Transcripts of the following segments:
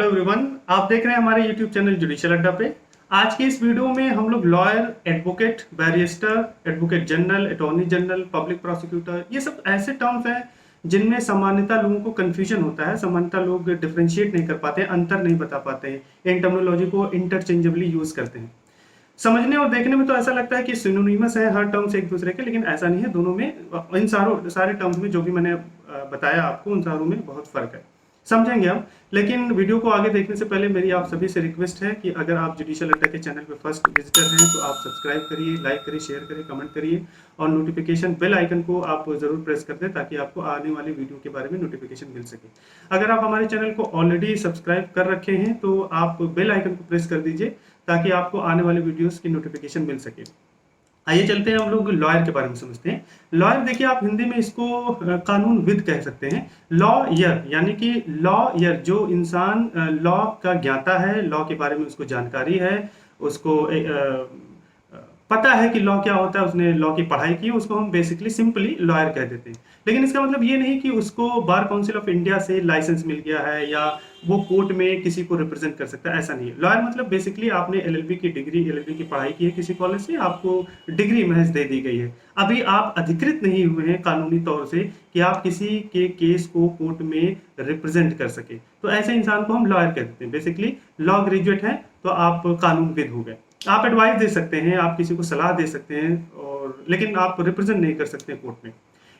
Everyone, आप देख रहे हैं हमारे यूट्यूब चैनल जुडिशियल अड्डा पे। आज की इस वीडियो में हम लोग lawyer, advocate, barrister, advocate general, attorney general, public prosecutor, ये सब ऐसे टर्म्स हैं जिनमें सामान्यतः लोगों को कंफ्यूजन होता है। सामान्यतः लोग डिफरेंशिएट नहीं कर पाते, अंतर नहीं बता पाते हैं, इन टर्मिनोलॉजी को इंटरचेंजेबली यूज करते हैं। समझने और देखने में तो ऐसा लगता है कि सिनोनिमस है हर टर्म्स एक दूसरे के, लेकिन ऐसा नहीं है। दोनों में, इन सारे टर्म्स में जो भी मैंने बताया आपको, उन सारों में बहुत फर्क है, समझेंगे हम। लेकिन वीडियो को आगे देखने से पहले मेरी आप सभी से रिक्वेस्ट है कि अगर आप जुडिशियल अड्डा के चैनल पे फर्स्ट विजिटर हैं तो आप सब्सक्राइब करिए, लाइक करिए, शेयर करिए, कमेंट करिए और नोटिफिकेशन बेल आइकन को आप जरूर प्रेस कर दें ताकि आपको आने वाली वीडियो के बारे में नोटिफिकेशन मिल सके। अगर आप हमारे चैनल को ऑलरेडी सब्सक्राइब कर रखे हैं तो आप बेल आइकन को प्रेस कर दीजिए ताकि आपको आने वाले वीडियोस की नोटिफिकेशन मिल सके। आइए चलते हैं, हम लोग लॉयर के बारे में समझते हैं। लॉयर देखिए, आप हिंदी में इसको कानूनविद कह सकते हैं। लॉयर यानी कि लॉयर जो इंसान लॉ का ज्ञाता है, लॉ के बारे में उसको जानकारी है, उसको पता है कि लॉ क्या होता है, उसने लॉ की पढ़ाई की, उसको हम बेसिकली सिंपली लॉयर कह देते हैं। लेकिन इसका मतलब ये नहीं कि उसको बार काउंसिल ऑफ इंडिया से लाइसेंस मिल गया है या वो कोर्ट में किसी को रिप्रेजेंट कर सकता है, ऐसा नहीं है। लॉयर मतलब बेसिकली आपने एलएलबी की पढ़ाई की है किसी कॉलेज से, आपको डिग्री महज दे दी गई है। अभी आप अधिकृत नहीं हुए हैं कानूनी तौर से कि आप किसी के केस को कोर्ट में रिप्रेजेंट कर सके, तो ऐसे इंसान को हम लॉयर कह देते हैं। बेसिकली लॉ ग्रेजुएट हैं तो आप कानूनविद हो गए। आप एडवाइस दे सकते हैं, आप किसी को सलाह दे सकते हैं, और लेकिन आप रिप्रेजेंट नहीं कर सकते कोर्ट में।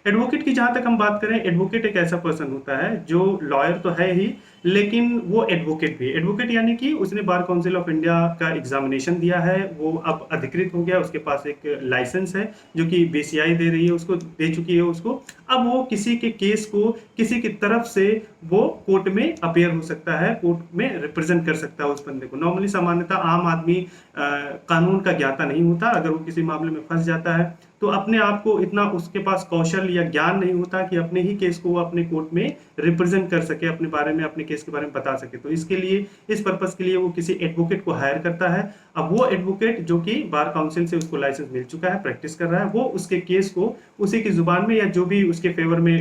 एडवोकेट की जहां तक हम बात करें, एडवोकेट एक ऐसा पर्सन होता है जो लॉयर तो है ही, लेकिन वो एडवोकेट भी। एडवोकेट यानी कि उसने बार काउंसिल ऑफ इंडिया का एग्जामिनेशन दिया है, वो अब अधिकृत हो गया, उसके पास एक लाइसेंस है जो कि बीसीआई दे रही है, उसको दे चुकी है उसको। अब वो किसी के केस को किसी की तरफ से वो कोर्ट में अपेयर हो सकता है, कोर्ट में रिप्रेजेंट कर सकता है उस बंदे को। नॉर्मली सामान्यतः आम आदमी कानून का ज्ञाता नहीं होता, अगर वो किसी मामले में फंस जाता है तो अपने आप को इतना उसके पास कौशल या ज्ञान नहीं होता कि अपने ही केस को वो अपने कोर्ट में रिप्रेजेंट कर सके, अपने बारे में, अपने केस के बारे में बता सके। तो इसके लिए, इस पर्पस के लिए वो किसी एडवोकेट को हायर करता है। अब वो एडवोकेट जो कि बार काउंसिल से उसको लाइसेंस मिल चुका है, प्रैक्टिस कर रहा है, वो उसके केस को उसी की जुबान में या जो भी उसके फेवर में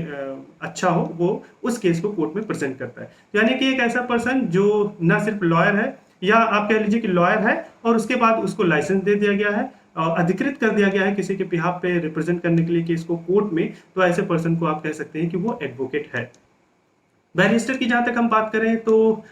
अच्छा हो, वो उस केस को कोर्ट में प्रेजेंट करता है। यानी कि एक ऐसा पर्सन जो न सिर्फ लॉयर है, या आप कह लीजिए कि लॉयर है और उसके बाद उसको लाइसेंस दे दिया गया है, अधिकृत कर दिया गया है किसी के बिहाफ पे रिप्रेजेंट करने के लिए केस को कोर्ट में, तो ऐसे पर्सन को आप कह सकते हैं कि वो एडवोकेट है। बैरिस्टर की जहां तक हम बात करें तो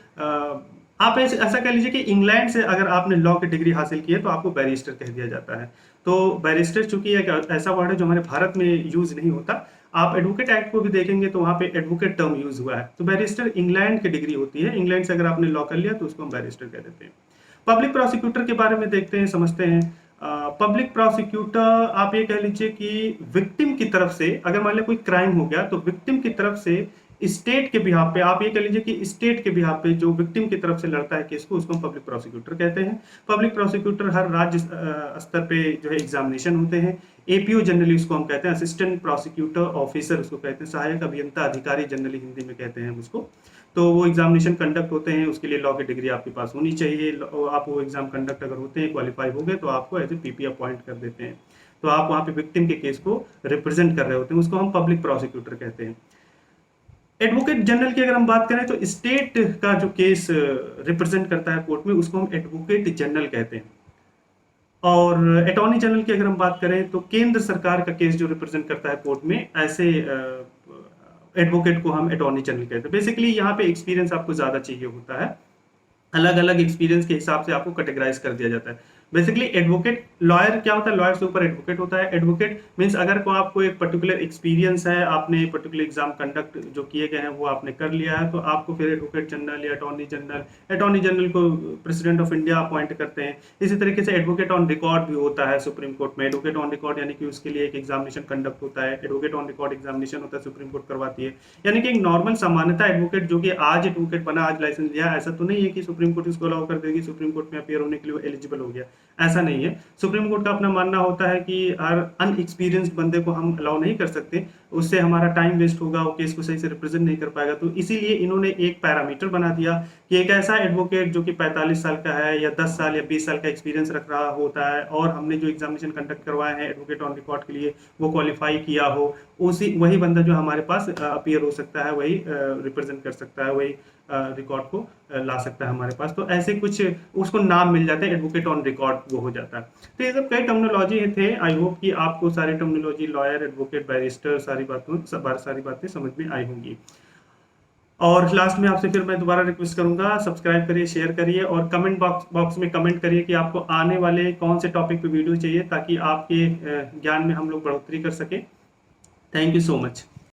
आप ऐसा कह लीजिए कि इंग्लैंड से अगर आपने लॉ की डिग्री हासिल की है तो आपको बैरिस्टर कह दिया जाता है। तो बैरिस्टर चूंकि एक ऐसा वर्ड है जो हमारे भारत में यूज नहीं होता, आप एडवोकेट एक्ट को भी देखेंगे तो वहां पे एडवोकेट टर्म यूज हुआ है। तो बैरिस्टर इंग्लैंड की डिग्री होती है, इंग्लैंड से अगर आपने लॉ कर लिया तो उसको हम बैरिस्टर कह देते हैं। पब्लिक प्रोसिक्यूटर के बारे में देखते हैं, समझते हैं। पब्लिक प्रोसिक्यूटर आप ये कह लीजिए कि विक्टिम की तरफ से, अगर मान लिया कोई क्राइम हो गया तो विक्टिम की तरफ से स्टेट के बिहाफ पे, आप ये कह लीजिए कि स्टेट के बिहाफ पे जो विक्टिम की तरफ से लड़ता है केस को, उसको हम पब्लिक प्रोसिक्यूटर कहते हैं। पब्लिक प्रोसिक्यूटर हर राज्य स्तर पे जो है एग्जामिनेशन होते हैं। एपीओ जनरली उसको हम कहते हैं, असिस्टेंट प्रोसिक्यूटर ऑफिसर उसको कहते हैं, सहायक अभियंता अधिकारी जनरली हिंदी में कहते हैं उसको। तो वो एग्जामिनेशन कंडक्ट होते हैं, उसके लिए लॉ की डिग्री आपके पास होनी चाहिए। आप वो एग्जाम कंडक्ट अगर होते हैं, क्वालिफाई हो गए तो आपको एज ए पीपी अपॉइंट कर देते हैं। तो आप वहाँ पे विक्टिम के केस को रिप्रेजेंट कर रहे होते हैं, उसको हम पब्लिक प्रोसिक्यूटर कहते हैं। एडवोकेट जनरल की अगर हम बात करें तो स्टेट का जो केस रिप्रेजेंट करता है कोर्ट में, उसको हम एडवोकेट जनरल कहते हैं। और अटॉर्नी जनरल की अगर हम बात करें तो केंद्र सरकार का केस जो रिप्रेजेंट करता है कोर्ट में, ऐसे एडवोकेट को हम अटॉर्नी जनरल कहते हैं। बेसिकली यहाँ पे एक्सपीरियंस आपको ज्यादा चाहिए होता है, अलग अलग एक्सपीरियंस के हिसाब से आपको कैटेगराइज कर दिया जाता है। बेसिकली एडवोकेट, लॉयर क्या होता है, लॉयर से ऊपर एडवोकेट होता है। एडवोकेट मींस अगर को आपको एक पर्टिकुलर एक्सपीरियंस है, आपने पर्टिकुलर एग्जाम कंडक्ट जो किए गए हैं वो आपने कर लिया है, तो आपको फिर एडवोकेट जनरल या अटॉर्नी जनरल को प्रेसिडेंट ऑफ इंडिया अपॉइंट करते हैं। इसी तरीके से एडवोकेट ऑन रिकॉर्ड भी होता है सुप्रीम कोर्ट में। एडवोकेट ऑन रिकॉर्ड यानी कि उसके लिए एक एग्जामिनेशन कंडक्ट होता है, एडवोकेट ऑन रिकॉर्ड एग्जामिनेशन होता है, सुप्रीम कोर्ट करवाती है। यानी कि एक नॉर्मल सामान्यता एडवोकेट जो कि आज एडवोकेट बना, आज लाइसेंस लिया, ऐसा तो नहीं है कि सुप्रीम कोर्ट इसको अलाउ कर देगी, सुप्रीम कोर्ट में अपियर होने के लिए एलिजिबल हो गया, ऐसा नहीं है। सुप्रीम कोर्ट का अपना मानना होता है कि हर अनएक्सपीरियंस्ड बंदे को हम अलाउ नहीं कर सकते, उससे हमारा टाइम वेस्ट होगा, वो केस को सही से रिप्रेजेंट नहीं कर पाएगा। तो इसीलिए इन्होंने एक पैरामीटर बना दिया कि एक ऐसा एडवोकेट जो कि 45 साल का है या 10 साल या 20 साल का एक्सपीरियंस रख रहा होता है, और हमने जो एग्जामिनेशन कंडक्ट करवाए हैं एडवोकेट ऑन रिकॉर्ड के लिए वो क्वालिफाई किया हो, उसी वही बंदा जो हमारे पास अपीयर हो सकता है, वही रिप्रेजेंट कर सकता है, वही रिकॉर्ड को ला सकता है हमारे पास। तो ऐसे कुछ उसको नाम मिल जाते हैं, एडवोकेट ऑन रिकॉर्ड वो हो जाता है। तो ये सब कई टर्मिनोलॉजी थे। आई होप कि आपको सारी टर्मिनोलॉजी लॉयर, एडवोकेट, बैरिस्टर सारी बातें समझ में आई होंगी। और लास्ट में आपसे फिर मैं दोबारा रिक्वेस्ट करूंगा, सब्सक्राइब करिए, शेयर करिए और कमेंट बॉक्स में कमेंट करिए कि आपको आने वाले कौन से टॉपिक पे वीडियो चाहिए, ताकि आपके ज्ञान में हम लोग बढ़ोतरी कर सके। Thank you so much.